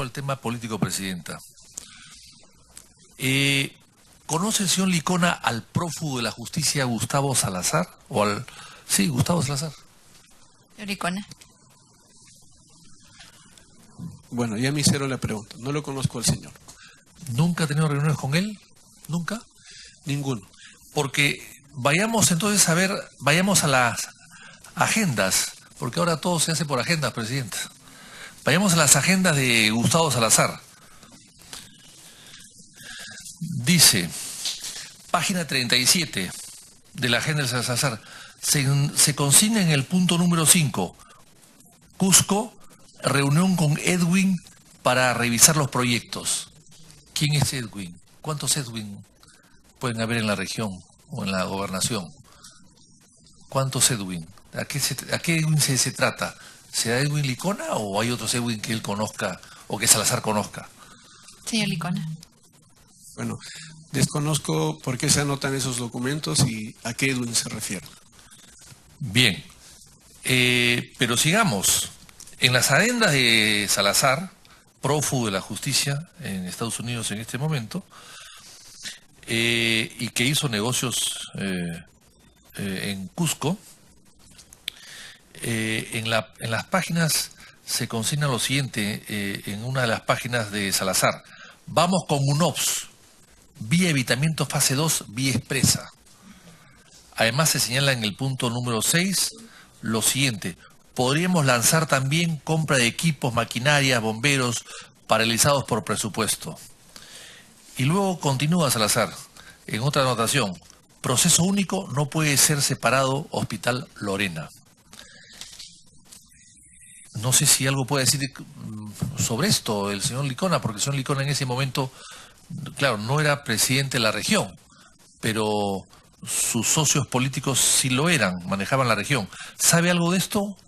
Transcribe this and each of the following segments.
el tema político, Presidenta. ¿Conoce el señor Licona al prófugo de la justicia Gustavo Salazar? Sí, Gustavo Salazar. Señor Licona. Bueno, ya me hicieron la pregunta. No lo conozco al señor. ¿Nunca ha tenido reuniones con él? ¿Nunca? Ninguno. Porque vayamos entonces a ver, vayamos a las agendas, porque ahora todo se hace por agendas, Presidenta. Vayamos a las agendas de Gustavo Salazar. Dice, página 37 de la agenda de Salazar, se consigna en el punto número 5, Cusco, reunión con Edwin para revisar los proyectos. ¿Quién es Edwin? ¿Cuántos Edwin pueden haber en la región o en la gobernación? ¿Cuántos Edwin? ¿A qué Edwin se trata? ¿Será Edwin Licona o hay otros Edwin que él conozca o que Salazar conozca? Señor Licona. Bueno, desconozco por qué se anotan esos documentos y a qué Edwin se refiere. Bien, pero sigamos. En las agendas de Salazar, prófugo de la justicia en Estados Unidos en este momento, y que hizo negocios en Cusco, en las páginas se consigna lo siguiente, en una de las páginas de Salazar: vamos con UNOPS, vía evitamiento fase 2, vía expresa. Además se señala en el punto número 6 lo siguiente: podríamos lanzar también compra de equipos, maquinaria, bomberos, paralizados por presupuesto. Y luego continúa Salazar, en otra anotación: proceso único, no puede ser separado Hospital Lorena. No sé si algo puede decir sobre esto el señor Licona, porque el señor Licona en ese momento, claro, no era presidente de la región, pero sus socios políticos sí lo eran, manejaban la región. ¿Sabe algo de esto,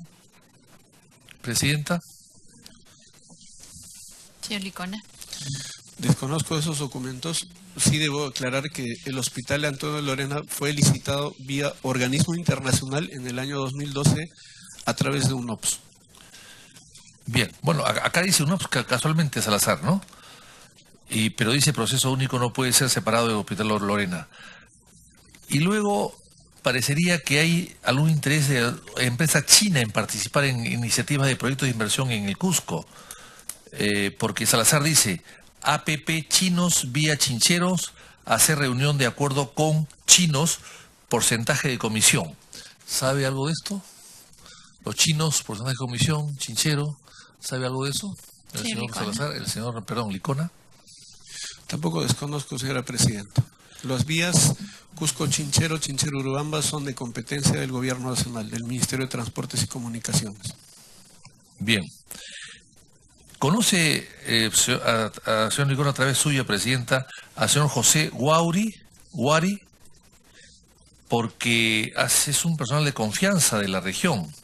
Presidenta? Señor Licona. Desconozco esos documentos. Sí debo aclarar que el Hospital Antonio Lorena fue licitado vía organismo internacional en el año 2012 a través de UNOPS. Bien, bueno, acá dice UNOPS casualmente Salazar, ¿no? Pero dice proceso único no puede ser separado del Hospital Lorena. Y luego parecería que hay algún interés de empresa china en participar en iniciativas de proyectos de inversión en el Cusco, porque Salazar dice: APP chinos vía chincheros, hacer reunión de acuerdo con chinos, porcentaje de comisión. ¿Sabe algo de esto? Los chinos, porcentaje de comisión, chinchero, ¿sabe algo de eso? El Sí, señor Licona. Salazar, perdón, Licona. Tampoco desconozco, señora Presidenta. Las vías Cusco-Chinchero, Chinchero-Urubamba son de competencia del Gobierno Nacional, del Ministerio de Transportes y Comunicaciones. Bien. ¿Conoce, señor Licona, a través suya, Presidenta, al señor José Guari? Porque es un personal de confianza de la región.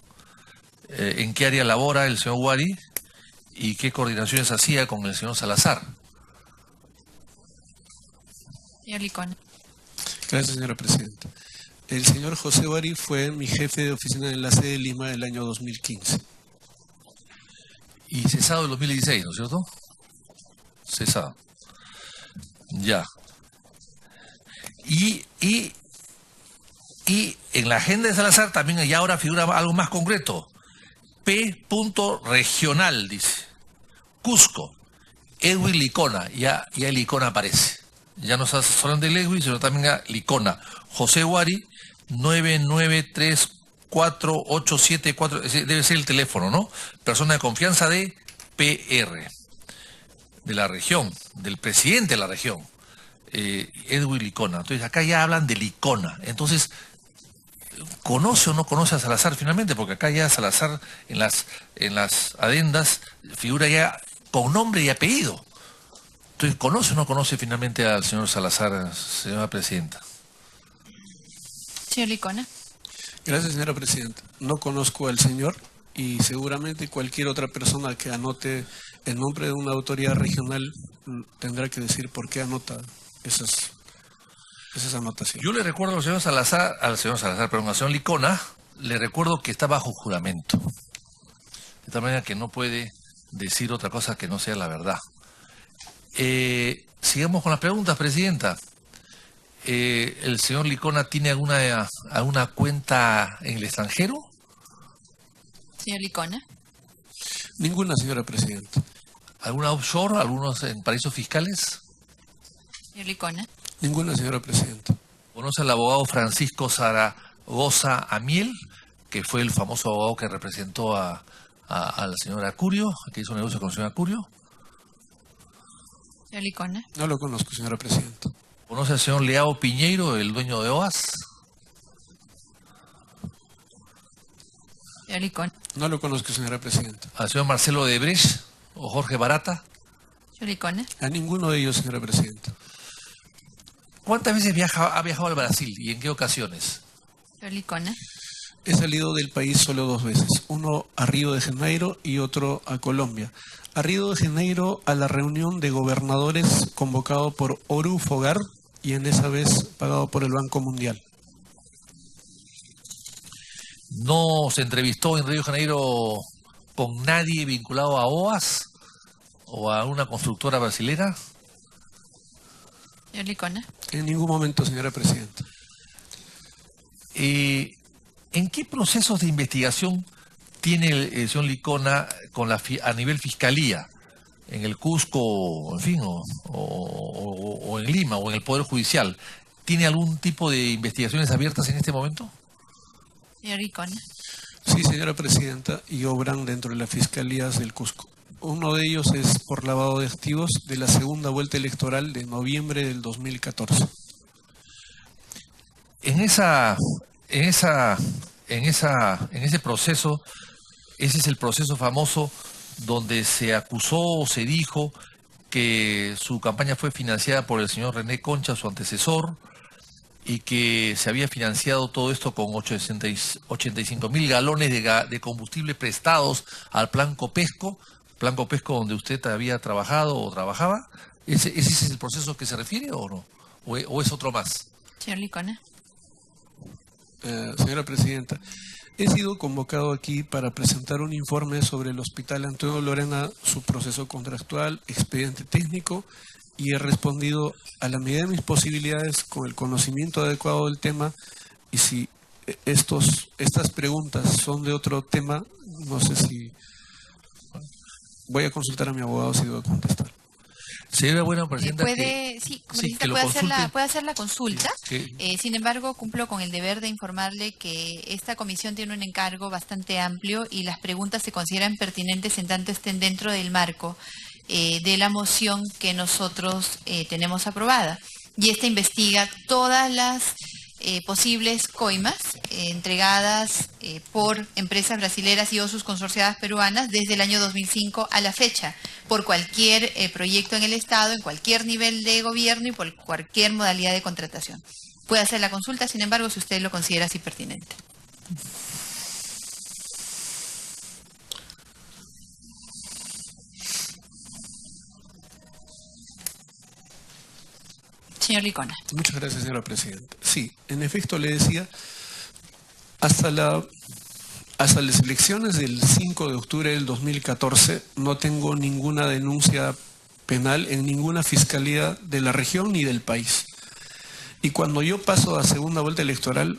¿En qué área labora el señor Guari y qué coordinaciones hacía con el señor Salazar? Señor Licona. Gracias, señora Presidenta. El señor José Guari fue mi jefe de oficina de enlace de Lima del año 2015. Y cesado en 2016, ¿no es cierto? Cesado. Ya. Y en la agenda de Salazar también ya ahora figura algo más concreto. P. regional, dice. Cusco. Edwin Licona. Ya el Licona aparece. Ya no está solamente el Edwin, sino también a Licona. José Guari, 9934874, debe ser el teléfono, ¿no? Persona de confianza de PR, de la región, del presidente de la región, Edwin Licona. Entonces acá ya hablan de Licona. Entonces, ¿conoce o no conoce a Salazar finalmente? Porque acá ya Salazar en las adendas figura ya con nombre y apellido. Entonces, ¿conoce o no conoce finalmente al señor Salazar, señora Presidenta? Señor Licona. Gracias, señora Presidenta. No conozco al señor y seguramente cualquier otra persona que anote el nombre de una autoridad regional tendrá que decir por qué anota esas anotaciones. Yo le recuerdo al señor Salazar, al señor Licona, le recuerdo que está bajo juramento. De tal manera que no puede decir otra cosa que no sea la verdad. Sigamos con las preguntas, Presidenta. ¿El señor Licona tiene alguna cuenta en el extranjero? Señor Licona. Ninguna, señora Presidenta. ¿Alguna offshore? ¿Algunos en paraísos fiscales? Señor Licona. Ninguna, señora Presidenta. ¿Conoce al abogado Francisco Zaragoza Amiel, que fue el famoso abogado que representó a la señora Curio, que hizo negocio con la señora Curio? Señor Licona. No lo conozco, señora Presidenta. ¿Conoce al señor Leao Piñeiro, el dueño de OAS? Señor Licona. No lo conozco, señora Presidenta. ¿Al señor Marcelo Debrecht o Jorge Barata? Señor Licona. A ninguno de ellos, señora Presidenta. ¿Cuántas veces ha viajado al Brasil y en qué ocasiones? Señor Licona. He salido del país solo 2 veces, uno a Río de Janeiro y otro a Colombia. A Río de Janeiro a la reunión de gobernadores convocado por Oru Fogar y en esa vez pagado por el Banco Mundial. ¿No se entrevistó en Río de Janeiro con nadie vinculado a OAS o a una constructora brasilera? Señor Licona. En ningún momento, señora Presidenta. ¿En qué procesos de investigación tiene el señor Licona a nivel fiscalía? ¿En el Cusco, en fin, o en Lima, o en el Poder Judicial? ¿Tiene algún tipo de investigaciones abiertas en este momento? Señor Licona. Sí, señora Presidenta, y obran dentro de las fiscalías del Cusco. Uno de ellos es por lavado de activos de la segunda vuelta electoral de noviembre del 2014. En ese proceso, ese es el proceso famoso donde se acusó o se dijo que su campaña fue financiada por el señor René Concha, su antecesor, y que se había financiado todo esto con 85.000 galones de combustible prestados al Plan Copesco donde usted había trabajado o trabajaba. ¿Ese es el proceso que se refiere o no? ¿O es otro más? Señor Licona. Señora Presidenta, he sido convocado aquí para presentar un informe sobre el Hospital Antonio Lorena, su proceso contractual, expediente técnico, y he respondido a la medida de mis posibilidades con el conocimiento adecuado del tema. Y si estas preguntas son de otro tema, no sé si voy a consultar a mi abogado si debo contestar. Sería bueno, Presidenta, sí, puede hacer la consulta. Sin embargo, cumplo con el deber de informarle que esta comisión tiene un encargo bastante amplio y las preguntas se consideran pertinentes en tanto estén dentro del marco de la moción que nosotros tenemos aprobada. Y esta investiga todas las posibles coimas entregadas por empresas brasileras y o sus consorciadas peruanas desde el año 2005 a la fecha, por cualquier proyecto en el Estado, en cualquier nivel de gobierno y por cualquier modalidad de contratación. Puede hacer la consulta, sin embargo, si usted lo considera así pertinente. Señor Licona. Muchas gracias, señora Presidenta. Sí, en efecto le decía, hasta las elecciones del 5 de octubre del 2014 no tengo ninguna denuncia penal en ninguna fiscalía de la región ni del país. Y cuando yo paso a segunda vuelta electoral,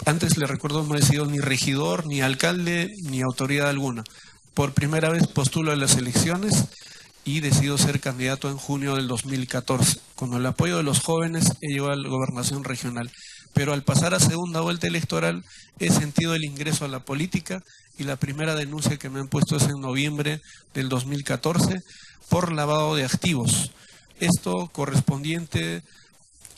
antes le recuerdo, no he sido ni regidor, ni alcalde, ni autoridad alguna. Por primera vez postulo a las elecciones y decido ser candidato en junio del 2014. Con el apoyo de los jóvenes he llegado a la gobernación regional. Pero al pasar a segunda vuelta electoral he sentido el ingreso a la política y la primera denuncia que me han puesto es en noviembre del 2014 por lavado de activos. Esto correspondiente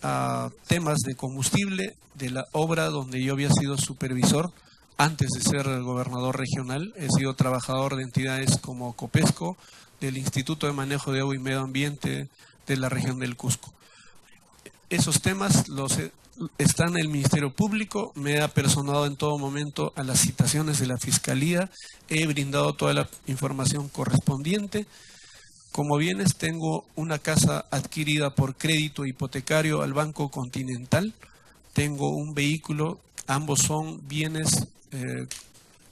a temas de combustible de la obra donde yo había sido supervisor antes de ser gobernador regional. He sido trabajador de entidades como Copesco, del Instituto de Manejo de Agua y Medio Ambiente de la región del Cusco. Esos temas están en el Ministerio Público, me he apersonado en todo momento a las citaciones de la Fiscalía, he brindado toda la información correspondiente. Como bienes, tengo una casa adquirida por crédito hipotecario al Banco Continental, tengo un vehículo, ambos son bienes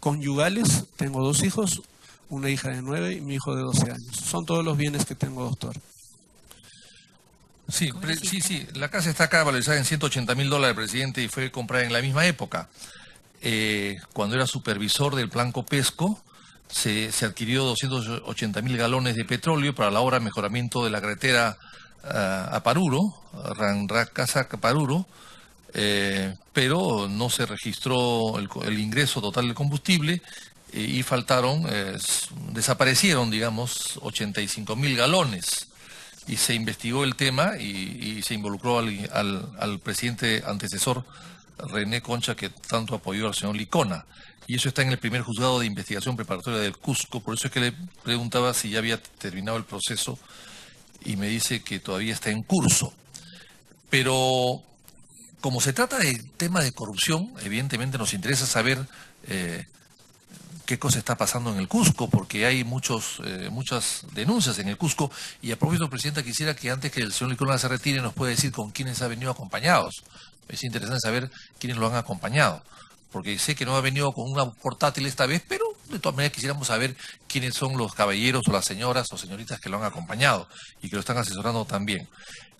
conyugales, tengo 2 hijos, una hija de 9 y mi hijo de 12 años. Son todos los bienes que tengo, doctor. Sí, sí. La casa está acá valorizada en $180.000, presidente, y fue comprada en la misma época. Cuando era supervisor del Plan Copesco, se adquirió 280.000 galones de petróleo para la obra de mejoramiento de la carretera a Paruro, Ranracasa-Paruro, pero no se registró el ingreso total del combustible y desaparecieron, digamos, 85.000 galones. Y se investigó el tema y se involucró al presidente antecesor René Concha, que tanto apoyó al señor Licona. Y eso está en el primer juzgado de investigación preparatoria del Cusco. Por eso es que le preguntaba si ya había terminado el proceso y me dice que todavía está en curso. Pero como se trata de temas de corrupción, evidentemente nos interesa saber qué cosa está pasando en el Cusco, porque hay muchas denuncias en el Cusco. Y a propósito, Presidenta, quisiera que antes que el señor Licona se retire nos pueda decir con quiénes ha venido acompañados. Es interesante saber quiénes lo han acompañado, porque sé que no ha venido con una portátil esta vez, pero de todas maneras quisiéramos saber quiénes son los caballeros o las señoras o señoritas que lo han acompañado y que lo están asesorando también.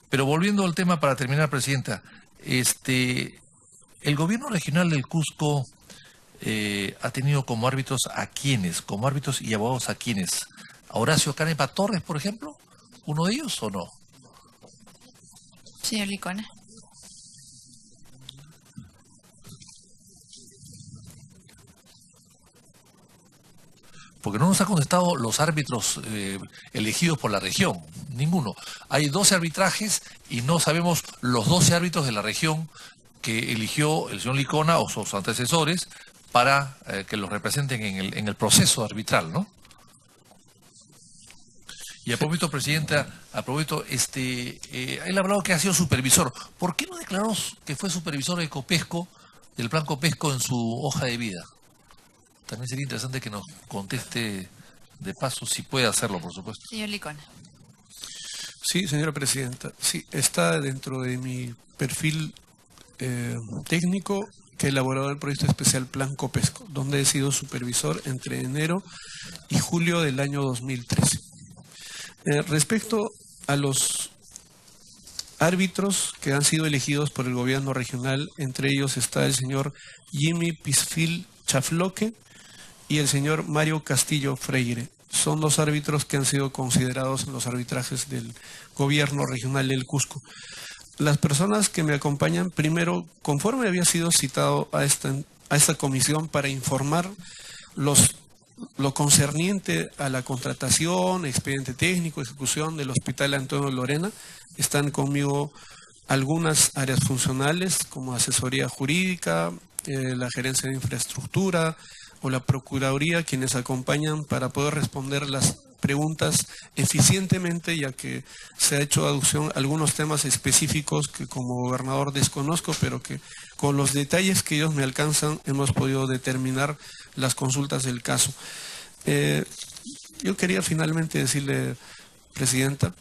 Pero volviendo al tema para terminar, Presidenta, el gobierno regional del Cusco ha tenido como árbitros a quiénes, como árbitros y abogados a quiénes. ¿A Horacio Canepa Torres, por ejemplo? ¿Uno de ellos o no? Señor Licona. Porque no nos ha contestado los árbitros elegidos por la región, ninguno. Hay 12 arbitrajes y no sabemos los 12 árbitros de la región que eligió el señor Licona o sus antecesores para que los representen en el proceso arbitral, ¿no? Y a propósito, Presidenta, él ha hablado que ha sido supervisor. ¿Por qué no declaró que fue supervisor de Copesco, del Plan Copesco, en su hoja de vida? También sería interesante que nos conteste de paso, si puede hacerlo, por supuesto. Señor Licona. Sí, señora Presidenta. Sí, está dentro de mi perfil técnico que he elaborado el proyecto especial Plan Copesco, donde he sido supervisor entre enero y julio del año 2013. Respecto a los árbitros que han sido elegidos por el gobierno regional, entre ellos está el señor Jimmy Pisfil Chafloque y el señor Mario Castillo Freire. Son los árbitros que han sido considerados en los arbitrajes del gobierno regional del Cusco. Las personas que me acompañan, primero, conforme había sido citado a esta comisión para informar lo concerniente a la contratación, expediente técnico, ejecución del Hospital Antonio Lorena, están conmigo algunas áreas funcionales como asesoría jurídica, la gerencia de infraestructura o la procuraduría, quienes acompañan para poder responder las preguntas eficientemente, ya que se ha hecho alusión a algunos temas específicos que como gobernador desconozco, pero que con los detalles que ellos me alcanzan hemos podido determinar las consultas del caso. Yo quería finalmente decirle, Presidenta,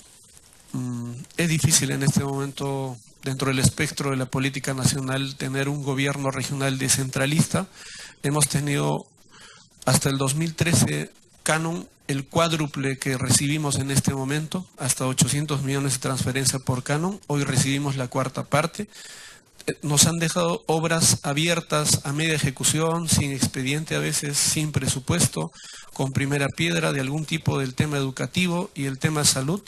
es difícil en este momento, dentro del espectro de la política nacional, tener un gobierno regional descentralista. Hemos tenido hasta el 2013 canon el cuádruple que recibimos en este momento, hasta 800 millones de transferencia por canon. Hoy recibimos la cuarta parte. Nos han dejado obras abiertas a media ejecución, sin expediente, a veces sin presupuesto, con primera piedra de algún tipo del tema educativo y el tema salud.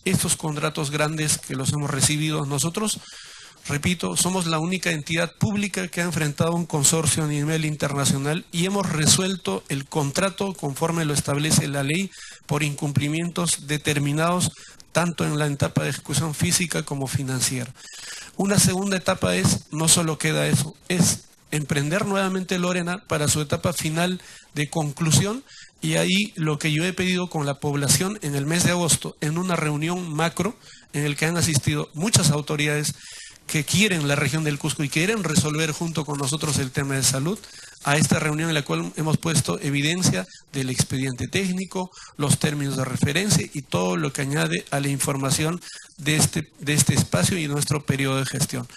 Estos contratos grandes que los hemos recibido nosotros, repito, somos la única entidad pública que ha enfrentado un consorcio a nivel internacional y hemos resuelto el contrato conforme lo establece la ley por incumplimientos determinados tanto en la etapa de ejecución física como financiera. Una segunda etapa no solo queda eso, es emprender nuevamente Lorena para su etapa final de conclusión, y ahí lo que yo he pedido con la población en el mes de agosto, en una reunión macro en el que han asistido muchas autoridades que quieren la región del Cusco y quieren resolver junto con nosotros el tema de salud, a esta reunión en la cual hemos puesto evidencia del expediente técnico, los términos de referencia y todo lo que añade a la información de este espacio y nuestro periodo de gestión.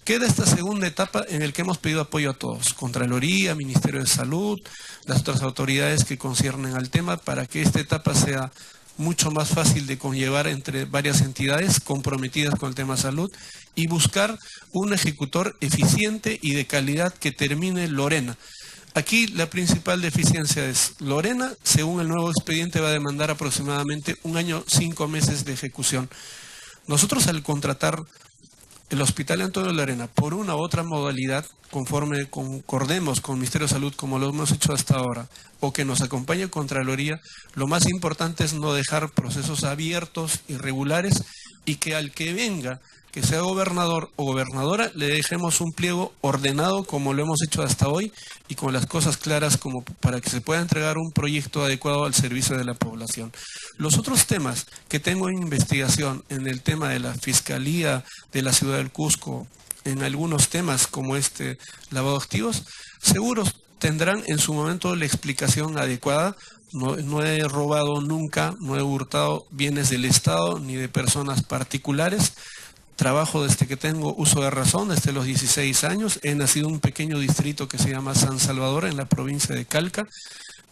Queda esta segunda etapa en la que hemos pedido apoyo a todos, Contraloría, Ministerio de Salud, las otras autoridades que conciernen al tema, para que esta etapa sea mucho más fácil de conllevar entre varias entidades comprometidas con el tema salud y buscar un ejecutor eficiente y de calidad que termine Lorena. Aquí la principal deficiencia es Lorena, según el nuevo expediente, va a demandar aproximadamente 1 año, 5 meses de ejecución. Nosotros, al contratar el Hospital Antonio Lorena por una u otra modalidad, conforme concordemos con el Ministerio de Salud como lo hemos hecho hasta ahora, o que nos acompañe Contraloría, lo más importante es no dejar procesos abiertos, irregulares, y que al que venga, que sea gobernador o gobernadora, le dejemos un pliego ordenado como lo hemos hecho hasta hoy y con las cosas claras como para que se pueda entregar un proyecto adecuado al servicio de la población. Los otros temas que tengo en investigación en el tema de la Fiscalía de la Ciudad del Cusco, en algunos temas como lavado de activos, seguros tendrán en su momento la explicación adecuada. No he robado nunca, no he hurtado bienes del Estado ni de personas particulares. Trabajo desde que tengo uso de razón, desde los 16 años. He nacido en un pequeño distrito que se llama San Salvador, en la provincia de Calca.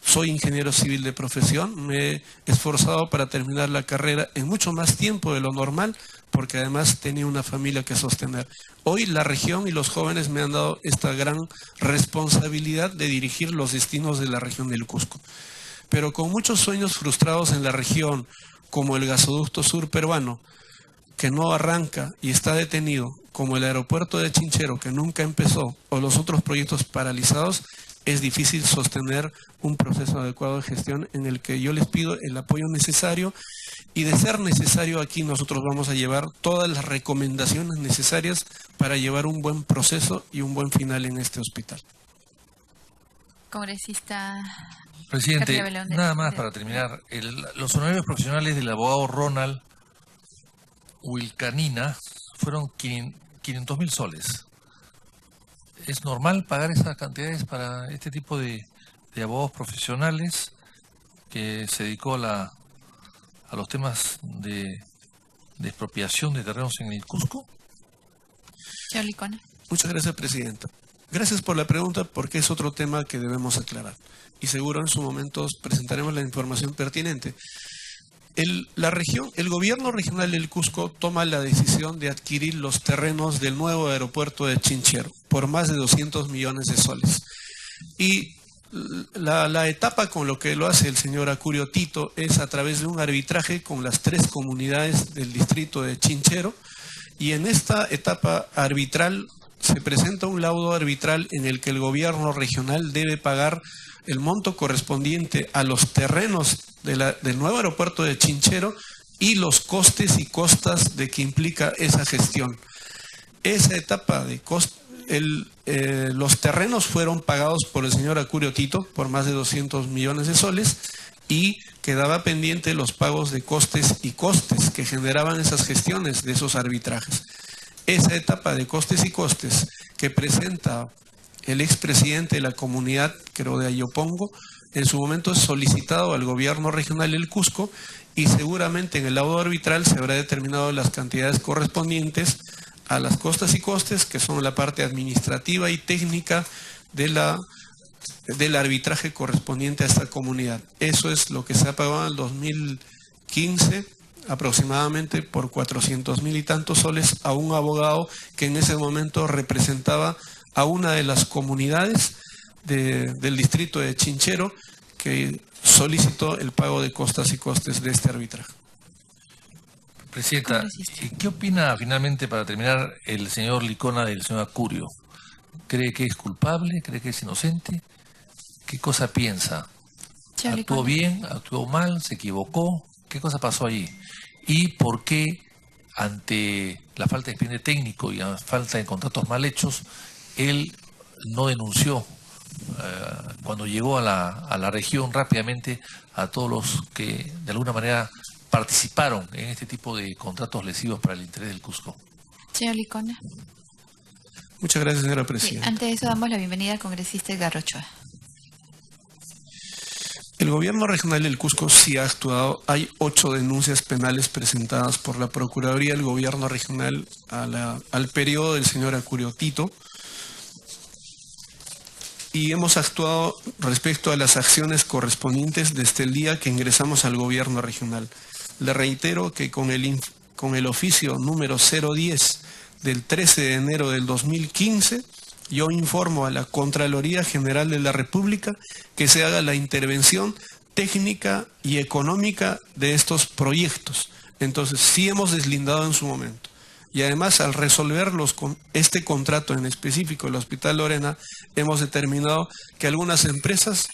Soy ingeniero civil de profesión. Me he esforzado para terminar la carrera en mucho más tiempo de lo normal, porque además tenía una familia que sostener. Hoy la región y los jóvenes me han dado esta gran responsabilidad de dirigir los destinos de la región del Cusco. Pero con muchos sueños frustrados en la región, como el gasoducto sur peruano, que no arranca y está detenido, como el aeropuerto de Chinchero, que nunca empezó, o los otros proyectos paralizados, es difícil sostener un proceso adecuado de gestión en el que yo les pido el apoyo necesario, y de ser necesario aquí nosotros vamos a llevar todas las recomendaciones necesarias para llevar un buen proceso y un buen final en este hospital. Congresista Presidente, nada más para terminar, los honorarios profesionales del abogado Ronald Wilcanina fueron 500.000 soles. ¿Es normal pagar esas cantidades para este tipo de abogados profesionales que se dedicó a los temas de expropiación de terrenos en el Cusco? Señor Licona. Muchas gracias, Presidenta. Gracias por la pregunta, porque es otro tema que debemos aclarar. Y seguro en su momento presentaremos la información pertinente. El gobierno regional del Cusco toma la decisión de adquirir los terrenos del nuevo aeropuerto de Chinchero por más de 200 millones de soles. Y la etapa con lo que lo hace el señor Acurio Tito es a través de un arbitraje con las 3 comunidades del distrito de Chinchero, y en esta etapa arbitral se presenta un laudo arbitral en el que el gobierno regional debe pagar el monto correspondiente a los terrenos del nuevo aeropuerto de Chinchero y los costes y costas de que implica esa gestión. Esa etapa de los terrenos fueron pagados por el señor Acurio Tito por más de 200 millones de soles, y quedaba pendiente los pagos de costes y costes que generaban esas gestiones de esos arbitrajes. Esa etapa de costes y costes que presenta el expresidente de la comunidad, creo de Ayopongo, en su momento es solicitado al gobierno regional del Cusco, y seguramente en el laudo arbitral se habrá determinado las cantidades correspondientes a las costas y costes, que son la parte administrativa y técnica del arbitraje correspondiente a esta comunidad. Eso es lo que se ha pagado en el 2015, aproximadamente por 400.000 y tantos soles a un abogado que en ese momento representaba a una de las comunidades del distrito de Chinchero, que solicitó el pago de costas y costes de este arbitraje. Presidenta, ¿qué opina finalmente, para terminar, el señor Licona del señor Acurio? ¿Cree que es culpable? ¿Cree que es inocente? ¿Qué cosa piensa? ¿Actuó bien? ¿Actuó mal? ¿Se equivocó? ¿Qué cosa pasó ahí? ¿Y por qué, ante la falta de expediente técnico y la falta de contratos mal hechos, él no denunció cuando llegó a la región rápidamente a todos los que de alguna manera participaron en este tipo de contratos lesivos para el interés del Cusco? Señor Licona. Muchas gracias, señora Presidenta. Antes de eso, damos la bienvenida al congresista Edgar Ochoa. El gobierno regional del Cusco sí ha actuado. Hay 8 denuncias penales presentadas por la Procuraduría del Gobierno Regional al periodo del señor Acuriotito. Y hemos actuado respecto a las acciones correspondientes desde el día que ingresamos al gobierno regional. Le reitero que con el oficio número 010 del 13 de enero del 2015, yo informo a la Contraloría General de la República que se haga la intervención técnica y económica de estos proyectos. Entonces, sí hemos deslindado en su momento. Y además, al resolver este contrato en específico, el Hospital Lorena, hemos determinado que algunas empresas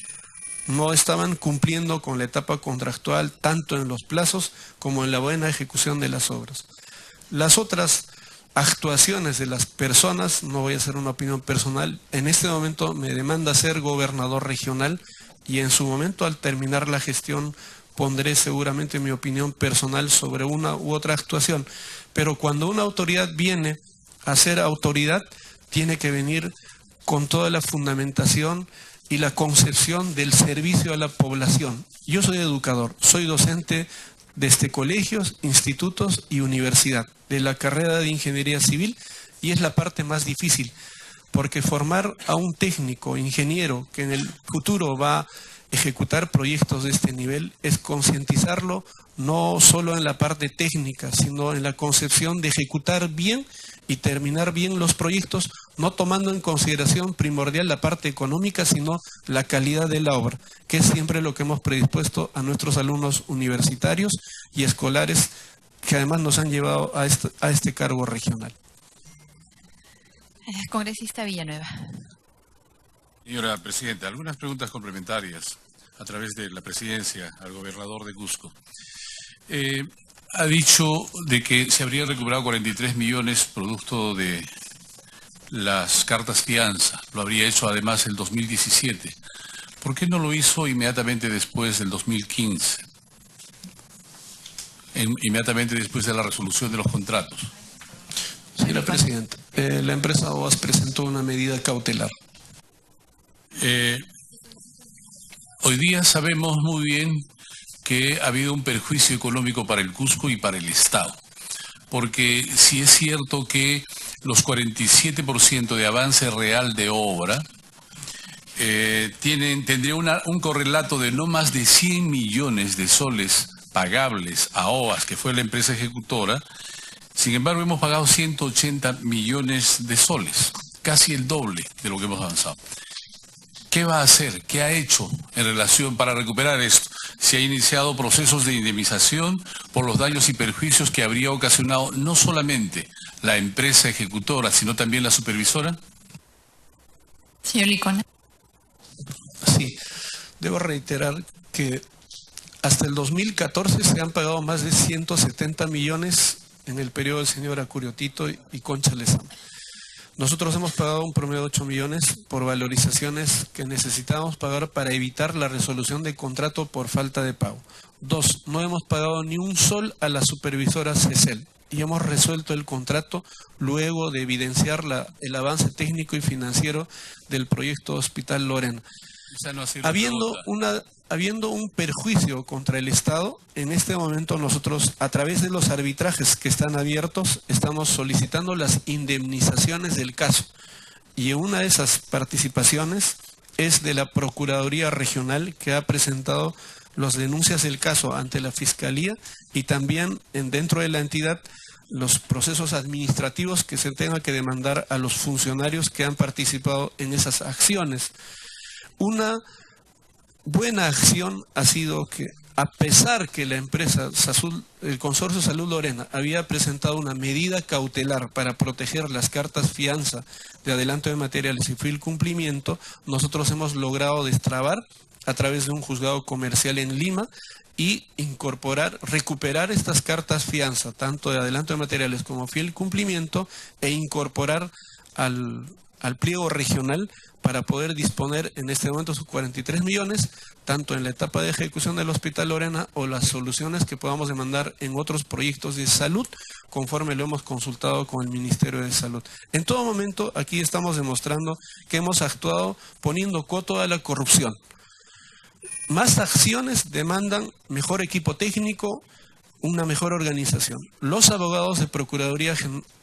no estaban cumpliendo con la etapa contractual, tanto en los plazos como en la buena ejecución de las obras. Las otras actuaciones de las personas, no voy a hacer una opinión personal, en este momento me demanda ser gobernador regional y en su momento, al terminar la gestión, pondré seguramente mi opinión personal sobre una u otra actuación. Pero cuando una autoridad viene a ser autoridad, tiene que venir con toda la fundamentación y la concepción del servicio a la población. Yo soy educador, soy docente desde colegios, institutos y universidad, de la carrera de Ingeniería Civil, y es la parte más difícil, porque formar a un técnico, ingeniero, que en el futuro va a ejecutar proyectos de este nivel, es concientizarlo no solo en la parte técnica, sino en la concepción de ejecutar bien y terminar bien los proyectos, no tomando en consideración primordial la parte económica, sino la calidad de la obra, que es siempre lo que hemos predispuesto a nuestros alumnos universitarios y escolares, que además nos han llevado a este cargo regional. Congresista Villanueva. Señora Presidenta, algunas preguntas complementarias a través de la presidencia al gobernador de Cusco. Ha dicho de que se habrían recuperado 43 millones producto de las cartas fianza. Lo habría hecho además el 2017. ¿Por qué no lo hizo inmediatamente después del 2015? Inmediatamente después de la resolución de los contratos. Señora Presidenta, la empresa OAS presentó una medida cautelar. Hoy día sabemos muy bien que ha habido un perjuicio económico para el Cusco y para el Estado, porque si es cierto que los 47% de avance real de obra tendría un correlato de no más de 100 millones de soles pagables a OAS, que fue la empresa ejecutora. Sin embargo, hemos pagado 180 millones de soles, casi el doble de lo que hemos avanzado. ¿Qué va a hacer? ¿Qué ha hecho en relación para recuperar esto? ¿Se ha iniciado procesos de indemnización por los daños y perjuicios que habría ocasionado no solamente la empresa ejecutora, sino también la supervisora? Señor Licona. Sí, debo reiterar que hasta el 2014 se han pagado más de 170 millones en el periodo del señor Acuriotito y Concha Lezama. Nosotros hemos pagado un promedio de 8 millones por valorizaciones que necesitábamos pagar para evitar la resolución de contrato por falta de pago. 2, no hemos pagado ni un sol a la supervisora CECEL y hemos resuelto el contrato luego de evidenciar el avance técnico y financiero del proyecto Hospital Lorena. Habiendo un perjuicio contra el Estado, en este momento nosotros, a través de los arbitrajes que están abiertos, estamos solicitando las indemnizaciones del caso. Y una de esas participaciones es de la Procuraduría Regional, que ha presentado las denuncias del caso ante la Fiscalía y también dentro de la entidad los procesos administrativos que se tenga que demandar a los funcionarios que han participado en esas acciones. Una buena acción ha sido que, a pesar que la empresa el Consorcio Salud Lorena había presentado una medida cautelar para proteger las cartas fianza de adelanto de materiales y fiel cumplimiento, nosotros hemos logrado destrabar a través de un juzgado comercial en Lima y recuperar estas cartas fianza, tanto de adelanto de materiales como fiel cumplimiento, e incorporar al pliego regional para poder disponer en este momento sus 43 millones, tanto en la etapa de ejecución del Hospital Lorena o las soluciones que podamos demandar en otros proyectos de salud, conforme lo hemos consultado con el Ministerio de Salud. En todo momento, aquí estamos demostrando que hemos actuado poniendo coto a la corrupción. Más acciones demandan mejor equipo técnico, una mejor organización. Los abogados de Procuraduría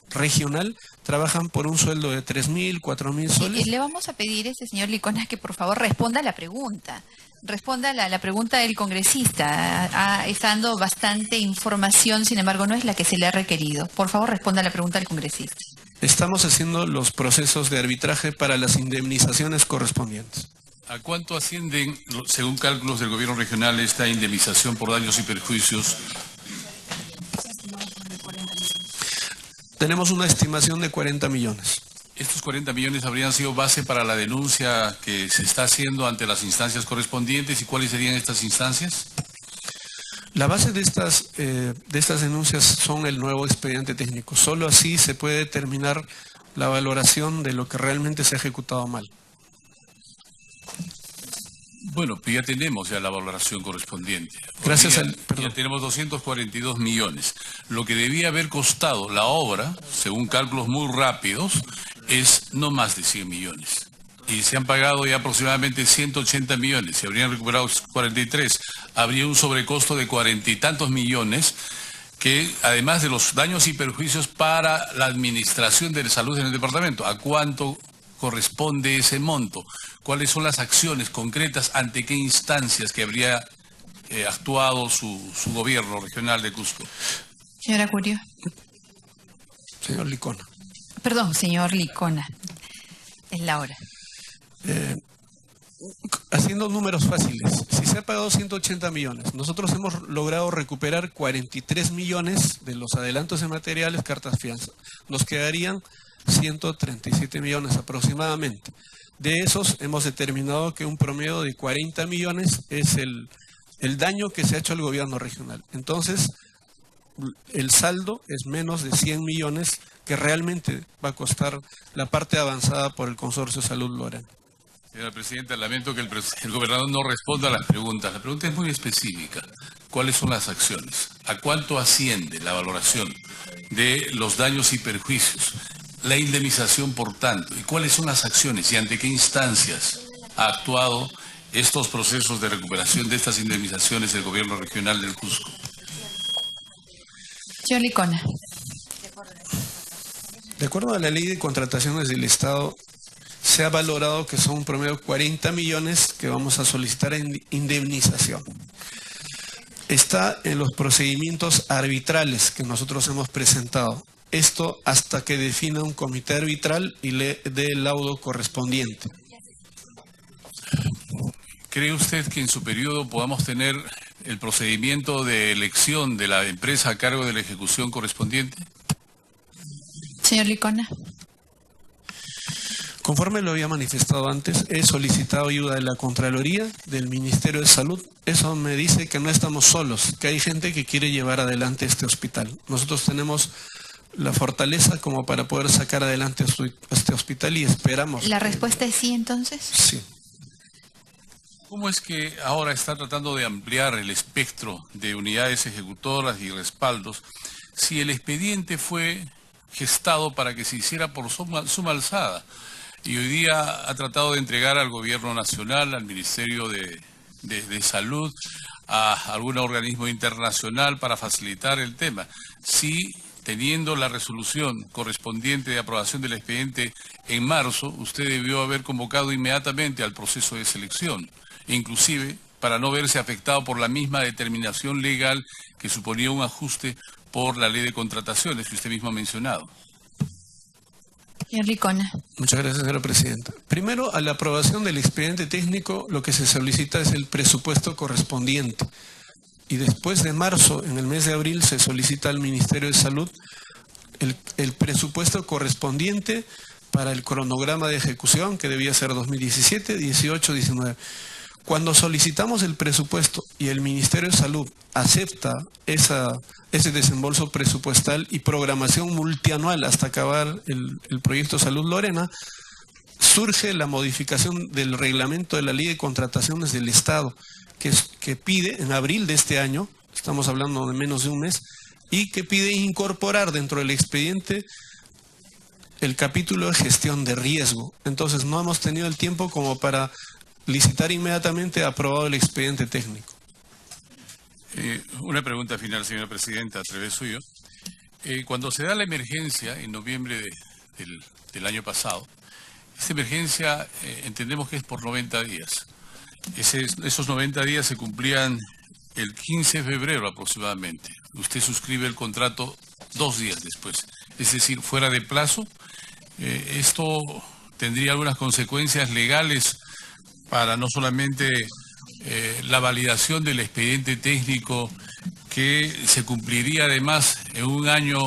Regional trabajan por un sueldo de 3.000, 4.000 soles. Le vamos a pedir, señor Licona, que por favor responda a la pregunta. Responda a la pregunta del congresista. Está dando bastante información, sin embargo, no es la que se le ha requerido. Por favor, responda a la pregunta del congresista. Estamos haciendo los procesos de arbitraje para las indemnizaciones correspondientes. ¿A cuánto ascienden, según cálculos del gobierno regional, esta indemnización por daños y perjuicios? Tenemos una estimación de 40 millones. ¿Estos 40 millones habrían sido base para la denuncia que se está haciendo ante las instancias correspondientes? ¿Y cuáles serían estas instancias? La base de estas denuncias son el nuevo expediente técnico. Solo así se puede determinar la valoración de lo que realmente se ha ejecutado mal. Bueno, pues ya tenemos la valoración correspondiente. Gracias ya tenemos 242 millones. Lo que debía haber costado la obra, según cálculos muy rápidos, es no más de 100 millones. Y se han pagado ya aproximadamente 180 millones. Se habrían recuperado 43. Habría un sobrecosto de 40 y tantos millones que, además de los daños y perjuicios para la administración de salud en el departamento. ¿A cuánto corresponde ese monto? ¿Cuáles son las acciones concretas? ¿Ante qué instancias que habría actuado su gobierno regional de Cusco? Señora Curio. Señor Licona. Perdón, señor Licona. Es la hora. Haciendo números fáciles, si se ha pagado 180 millones, nosotros hemos logrado recuperar 43 millones de los adelantos de materiales, cartas fianza. Nos quedarían 137 millones aproximadamente. De esos hemos determinado que un promedio de 40 millones es el daño que se ha hecho al gobierno regional. Entonces, el saldo es menos de 100 millones que realmente va a costar la parte avanzada por el Consorcio Salud Lorena. Señora Presidenta, lamento que el gobernador no responda a las preguntas. La pregunta es muy específica. ¿Cuáles son las acciones? ¿A cuánto asciende la valoración de los daños y perjuicios? La indemnización, por tanto, y cuáles son las acciones y ante qué instancias ha actuado estos procesos de recuperación de estas indemnizaciones del gobierno regional del Cusco. Señor Licona. De acuerdo a la ley de contrataciones del Estado, se ha valorado que son un promedio de 40 millones que vamos a solicitar en indemnización. Está en los procedimientos arbitrales que nosotros hemos presentado. Esto hasta que defina un comité arbitral y le dé el laudo correspondiente. ¿Cree usted que en su periodo podamos tener el procedimiento de elección de la empresa a cargo de la ejecución correspondiente? Señor Licona. Conforme lo había manifestado antes, he solicitado ayuda de la Contraloría, del Ministerio de Salud. Eso me dice que no estamos solos, que hay gente que quiere llevar adelante este hospital. Nosotros tenemos la fortaleza como para poder sacar adelante este hospital y esperamos. ¿La respuesta es sí, entonces? Sí. ¿Cómo es que ahora está tratando de ampliar el espectro de unidades ejecutoras y respaldos si el expediente fue gestado para que se hiciera por suma alzada? Y hoy día ha tratado de entregar al gobierno nacional, al Ministerio de Salud, a algún organismo internacional para facilitar el tema. Sí, teniendo la resolución correspondiente de aprobación del expediente en marzo, usted debió haber convocado inmediatamente al proceso de selección, inclusive para no verse afectado por la misma determinación legal que suponía un ajuste por la ley de contrataciones que usted mismo ha mencionado. Señor Licona. Muchas gracias, señora Presidenta. Primero, a la aprobación del expediente técnico, lo que se solicita es el presupuesto correspondiente. Y después de marzo, en el mes de abril, se solicita al Ministerio de Salud el presupuesto correspondiente para el cronograma de ejecución, que debía ser 2017, 18, 19. Cuando solicitamos el presupuesto y el Ministerio de Salud acepta ese desembolso presupuestal y programación multianual hasta acabar el proyecto Salud Lorena, surge la modificación del reglamento de la Ley de Contrataciones del Estado, que pide en abril de este año, estamos hablando de menos de un mes, y que pide incorporar dentro del expediente el capítulo de gestión de riesgo. Entonces no hemos tenido el tiempo como para licitar inmediatamente, aprobado el expediente técnico. Una pregunta final, señora presidenta, a través suyo. Cuando se da la emergencia en noviembre del año pasado, esta emergencia entendemos que es por 90 días. Esos 90 días se cumplían el 15 de febrero aproximadamente. Usted suscribe el contrato 2 días después, es decir, fuera de plazo. Esto tendría algunas consecuencias legales para no solamente la validación del expediente técnico, que se cumpliría además en un año,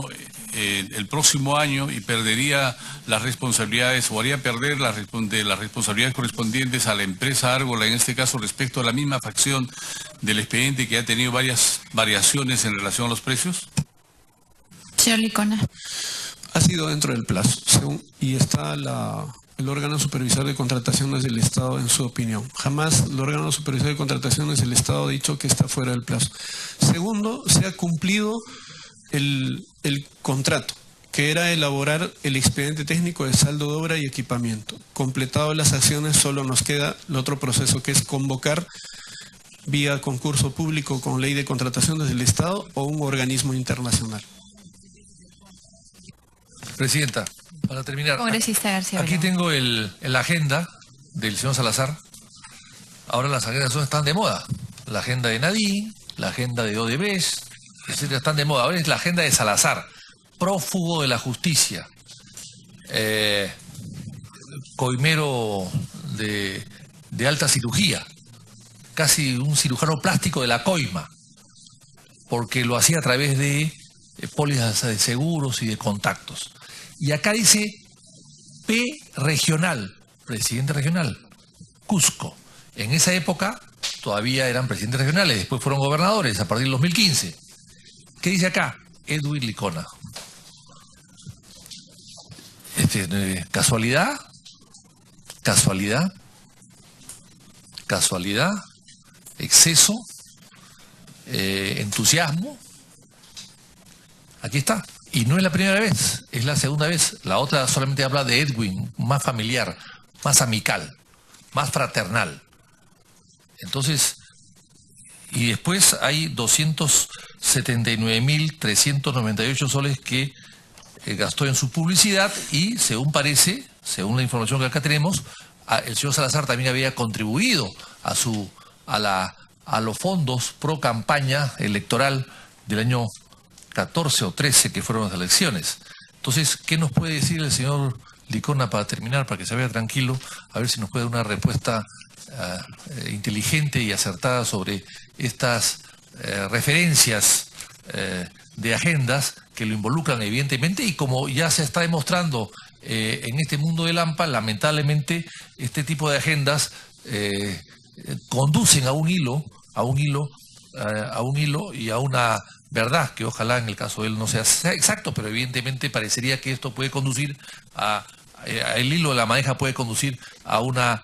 el próximo año, y perdería las responsabilidades, o haría perder las responsabilidades correspondientes a la empresa Árgola, en este caso respecto a la misma facción del expediente que ha tenido varias variaciones en relación a los precios? Señor Licona. Ha sido dentro del plazo, y está el órgano supervisor de contrataciones del Estado en su opinión. Jamás el órgano supervisor de contrataciones del Estado ha dicho que está fuera del plazo. Segundo, se ha cumplido el contrato, que era elaborar el expediente técnico de saldo de obra y equipamiento. Completado las acciones, solo nos queda el otro proceso, que es convocar vía concurso público con ley de contrataciones del Estado o un organismo internacional. Presidenta, para terminar, Congresista García aquí Belón. tengo la agenda del señor Salazar. Ahora las agendas están de moda. La agenda de Nadine, la agenda de Odebrecht, etcétera, están de moda. Ahora es la agenda de Salazar, prófugo de la justicia, coimero de alta cirugía, casi un cirujano plástico de la coima, porque lo hacía a través de pólizas de seguros y de contactos. Y acá dice P regional, presidente regional, Cusco. En esa época todavía eran presidentes regionales, después fueron gobernadores a partir del 2015. ¿Qué dice acá? Edwin Licona. ¿Casualidad? ¿Casualidad? ¿Casualidad? ¿Exceso? ¿Entusiasmo? Aquí está. Y no es la primera vez, es la segunda vez. La otra solamente habla de Edwin, más familiar, más amical, más fraternal. Entonces, y después hay 279.398 soles que gastó en su publicidad, y según parece, según la información que acá tenemos, el señor Salazar también había contribuido a los fondos pro campaña electoral del año 14 o 13, que fueron las elecciones. Entonces, ¿qué nos puede decir el señor Licona para terminar, para que se vea tranquilo? A ver si nos puede dar una respuesta inteligente y acertada sobre estas referencias de agendas que lo involucran evidentemente, y como ya se está demostrando en este mundo del AMPA, lamentablemente este tipo de agendas conducen a un hilo y a una verdad que ojalá en el caso de él no sea exacto, pero evidentemente parecería que esto puede conducir el hilo de la madeja puede conducir a una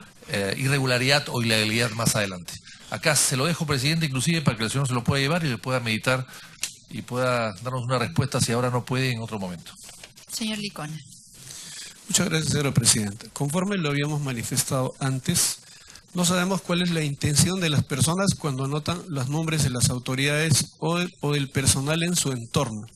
irregularidad o ilegalidad más adelante. Acá se lo dejo, presidente, inclusive para que el señor se lo pueda llevar y le pueda meditar y pueda darnos una respuesta, si ahora no puede, en otro momento. Señor Licona. Muchas gracias, señora presidenta. Conforme lo habíamos manifestado antes, no sabemos cuál es la intención de las personas cuando anotan los nombres de las autoridades o del personal en su entorno.